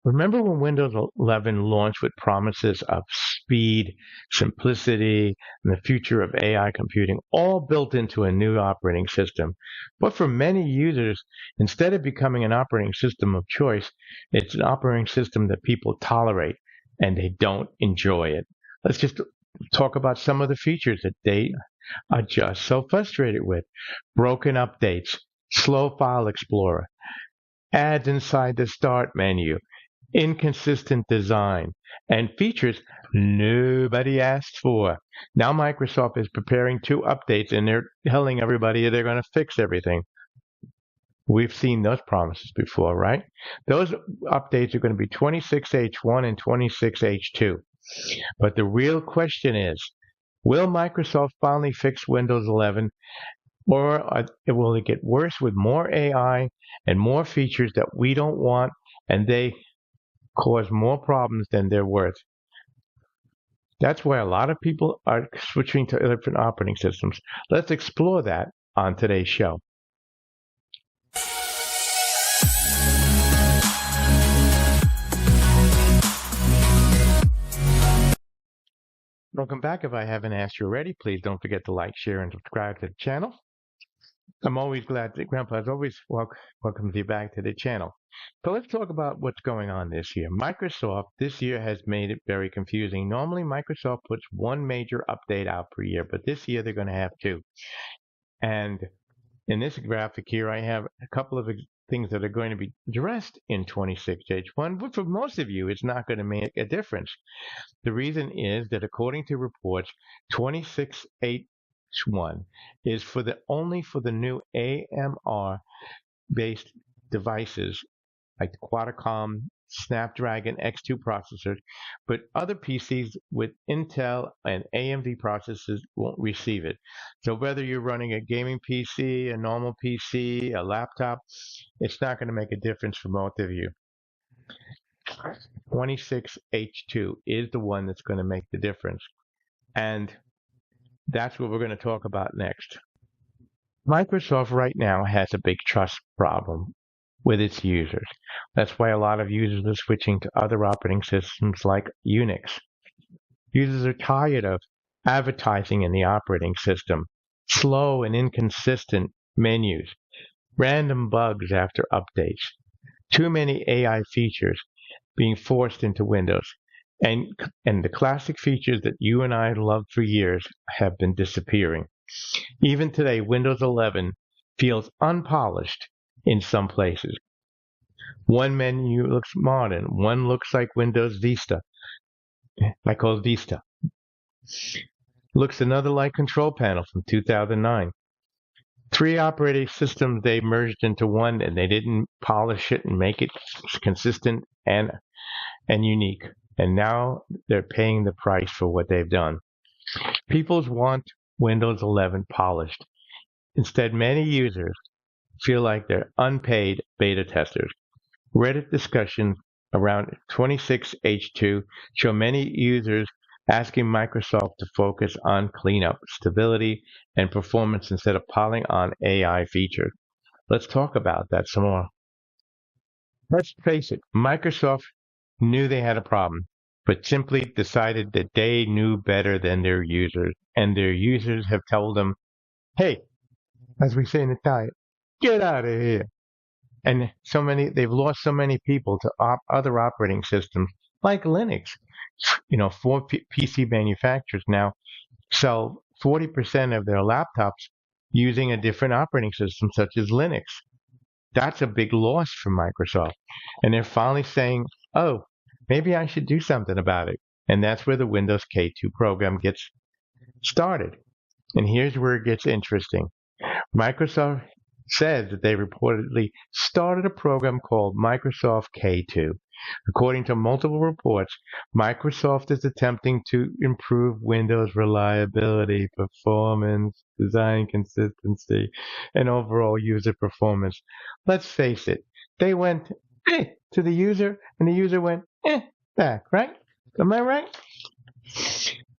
Remember when Windows 11 launched with promises of speed, simplicity, and the future of AI computing, all built into a new operating system? But for many users, instead of becoming an operating system of choice, it's an operating system that people tolerate and they don't enjoy it. Let's just talk about some of the features that they are just so frustrated with. Broken updates, slow file explorer, ads inside the start menu, inconsistent design, and features nobody asked for. Now Microsoft is preparing 2 updates and they're telling everybody they're going to fix everything. We've seen those promises before, right? Those updates are going to be 26H1 and 26H2. But the real question is, will Microsoft finally fix Windows 11, or will it get worse with more AI and more features that we don't want, and they cause more problems than they're worth? That's why a lot of people are switching to different operating systems. Let's explore that on today's show. Welcome back. If I haven't asked you already, please don't forget to like, share, and subscribe to the channel. I'm always glad that Grandpa's always welcomes you back to the channel. So let's talk about what's going on this year. Microsoft this year has made it very confusing. Normally, Microsoft puts one major update out per year, but this year they're going to have 2. And in this graphic here, I have a couple of things that are going to be addressed in 26H1, but for most of you, it's not going to make a difference. The reason is that according to reports, 26H1 is only for the new AMR-based devices like the Qualcomm Snapdragon X2 processors, but other PCs with Intel and AMD processors won't receive it. So whether you're running a gaming PC, a normal PC, a laptop, it's not going to make a difference for most of you. 26H2 is the one that's going to make the difference. And that's what we're going to talk about next. Microsoft right now has a big trust problem with its users. That's why a lot of users are switching to other operating systems like Unix. Users are tired of advertising in the operating system, slow and inconsistent menus, random bugs after updates, too many AI features being forced into Windows, and the classic features that you and I loved for years have been disappearing. Even today, Windows 11 feels unpolished in some places. One menu looks modern, one looks like Windows Vista, like old Vista. Looks another like Control Panel from 2009. 3 operating systems they merged into one, and they didn't polish it and make it consistent and unique. And now they're paying the price for what they've done. People want Windows 11 polished. Instead, many users feel like they're unpaid beta testers. Reddit discussions around 26H2 show many users asking Microsoft to focus on cleanup, stability, and performance instead of piling on AI features. Let's talk about that some more. Let's face it, Microsoft knew they had a problem, but simply decided that they knew better than their users, and their users have told them, hey, as we say in Italian, get out of here. And they've lost so many people to other operating systems like Linux. 4 PC manufacturers now sell 40% of their laptops using a different operating system such as Linux. That's a big loss for Microsoft. And they're finally saying, oh, maybe I should do something about it. And that's where the Windows K2 program gets started. And here's where it gets interesting. Microsoft said that they reportedly started a program called Microsoft K2. According to multiple reports, Microsoft is attempting to improve Windows reliability, performance, design consistency, and overall user performance. Let's face it, they went to the user, and the user went back, right? Am I right?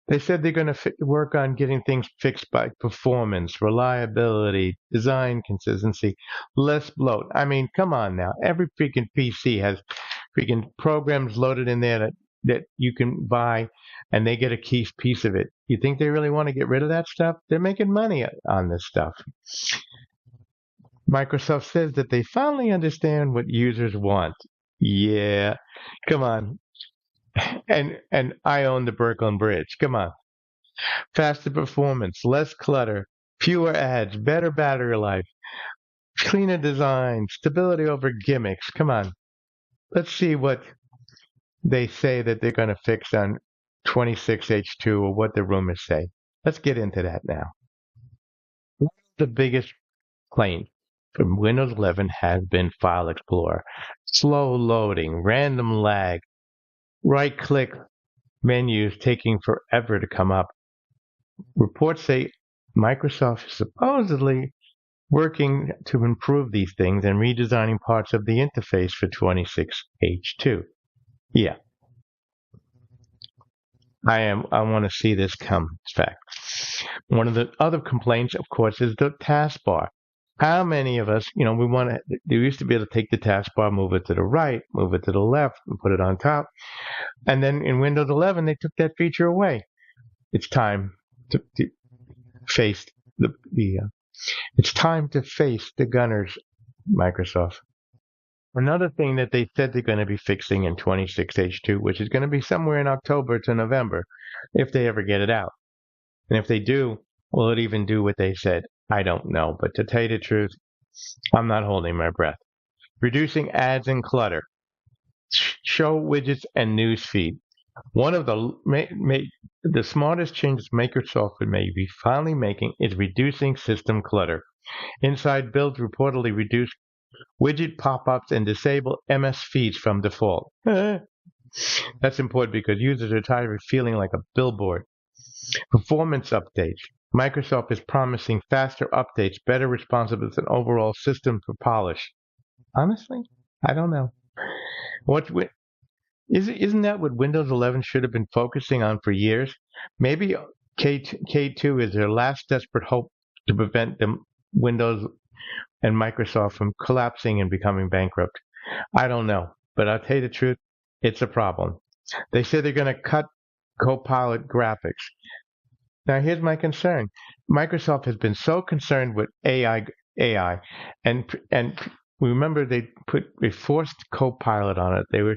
They said they're going to work on getting things fixed by performance, reliability, design consistency, less bloat. I mean, come on now. Every freaking PC has freaking programs loaded in there that you can buy, and they get a key piece of it. You think they really want to get rid of that stuff? They're making money on this stuff. Microsoft says that they finally understand what users want. Yeah, come on. And I own the Brooklyn Bridge. Come on. Faster performance, less clutter, fewer ads, better battery life, cleaner design, stability over gimmicks. Come on. Let's see what they say that they're going to fix on 26H2 or what the rumors say. Let's get into that now. The biggest complaint from Windows 11 has been File Explorer. Slow loading, random lag, right-click menus taking forever to come up. Reports say Microsoft is supposedly working to improve these things and redesigning parts of the interface for 26H2. Yeah, I want to see this come back. One of the other complaints, of course, is the taskbar. How many of us, we want to, they used to be able to take the taskbar, move it to the right, move it to the left, and put it on top. And then in Windows 11, they took that feature away. It's time to face it's time to face the gunners, Microsoft. Another thing that they said they're going to be fixing in 26H2, which is going to be somewhere in October to November, if they ever get it out. And if they do, will it even do what they said? I don't know. But to tell you the truth, I'm not holding my breath. Reducing ads and clutter. Show widgets and news feed. One of the smartest changes Microsoft may be finally making is reducing system clutter. Inside builds reportedly reduce widget pop-ups and disable MS feeds from default. That's important because users are tired of feeling like a billboard. Performance updates. Microsoft is promising faster updates, better responsiveness, and overall system for polish. Honestly, I don't know. Isn't that what Windows 11 should have been focusing on for years? Maybe K2 is their last desperate hope to prevent Windows and Microsoft from collapsing and becoming bankrupt. I don't know, but I'll tell you the truth, it's a problem. They say they're going to cut Copilot graphics. Now, here's my concern. Microsoft has been so concerned with AI, and remember they forced Copilot on it. They were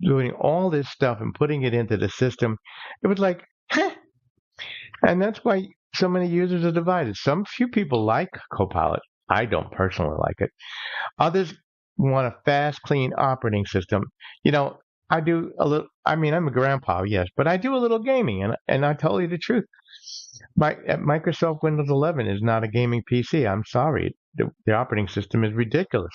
doing all this stuff and putting it into the system. It was like, and that's why so many users are divided. Few people like Copilot. I don't personally like it. Others want a fast, clean operating system. I do a little. I mean, I'm a grandpa, yes, but I do a little gaming, and I tell you the truth. Microsoft Windows 11 is not a gaming PC. I'm sorry. The operating system is ridiculous.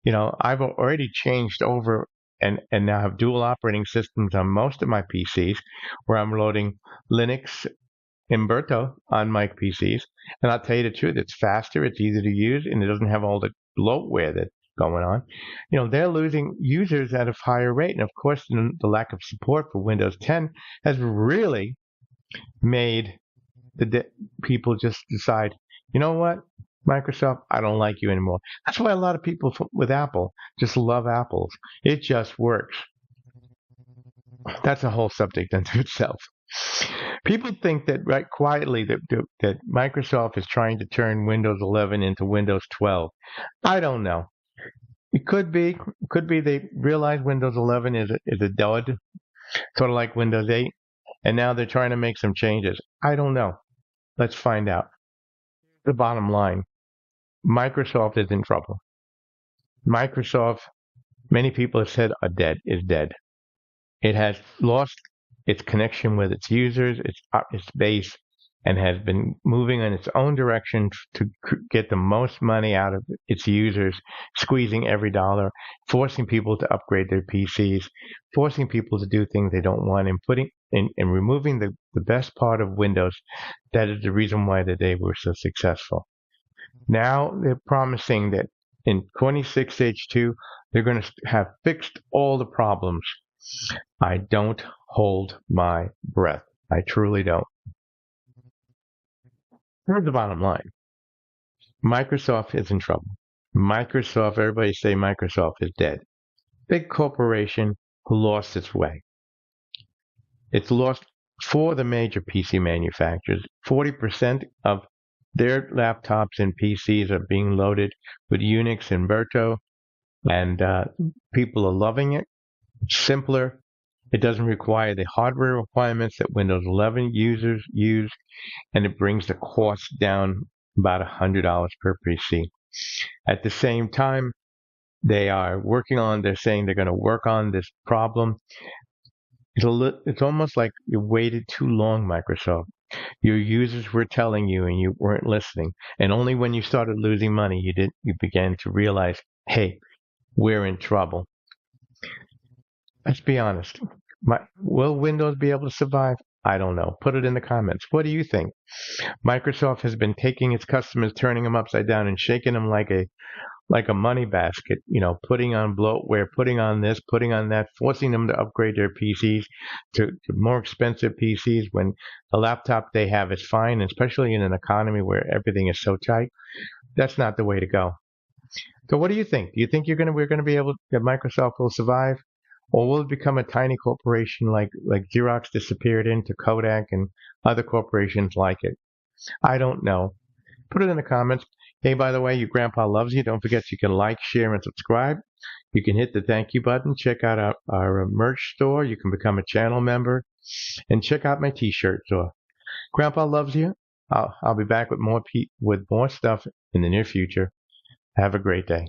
I've already changed over and now have dual operating systems on most of my PCs where I'm loading Linux Umberto on my PCs. And I'll tell you the truth, it's faster, it's easier to use, and it doesn't have all the bloatware that's going on. They're losing users at a higher rate. And of course, the lack of support for Windows 10 has really made the people just decide, you know what, Microsoft, I don't like you anymore. That's why a lot of people with Apple just love Apples. It just works. That's a whole subject unto itself. People think that quietly that Microsoft is trying to turn Windows 11 into Windows 12. I don't know. It could be they realize Windows 11 is a dud, sort of like Windows 8, and now they're trying to make some changes. I don't know. Let's find out. The bottom line, Microsoft is in trouble. Microsoft, many people have said, is dead. It has lost its connection with its users, its base, and has been moving in its own direction to get the most money out of its users, squeezing every dollar, forcing people to upgrade their PCs, forcing people to do things they don't want, and removing the best part of Windows. That is the reason why they were so successful. Now they're promising that in 26H2, they're going to have fixed all the problems. I don't hold my breath. I truly don't. Here's the bottom line. Microsoft is in trouble. Everybody say Microsoft is dead. big corporation who lost its way. It's lost for the major PC manufacturers. 40% of their laptops and PCs are being loaded with Unix and Berto, and people are loving it. It's simpler. It doesn't require the hardware requirements that Windows 11 users use, and it brings the cost down about $100 per PC. At the same time, they're saying they're going to work on this problem. It's almost like you waited too long, Microsoft. Your users were telling you and you weren't listening. And only when you started losing money, you began to realize, hey, we're in trouble. Let's be honest. Will Windows be able to survive? I don't know. Put it in the comments. What do you think? Microsoft has been taking its customers, turning them upside down and shaking them like a money basket, putting on bloatware, putting on this, putting on that, forcing them to upgrade their PCs to more expensive PCs when the laptop they have is fine, especially in an economy where everything is so tight. That's not the way to go. So what do you think? Do you think we're going to be able that Microsoft will survive? Or will it become a tiny corporation like Xerox disappeared into Kodak and other corporations like it? I don't know. Put it in the comments. Hey, by the way, your grandpa loves you. Don't forget you can like, share, and subscribe. You can hit the thank you button. Check out our merch store. You can become a channel member. And check out my t-shirt store. Grandpa loves you. I'll be back with more stuff in the near future. Have a great day.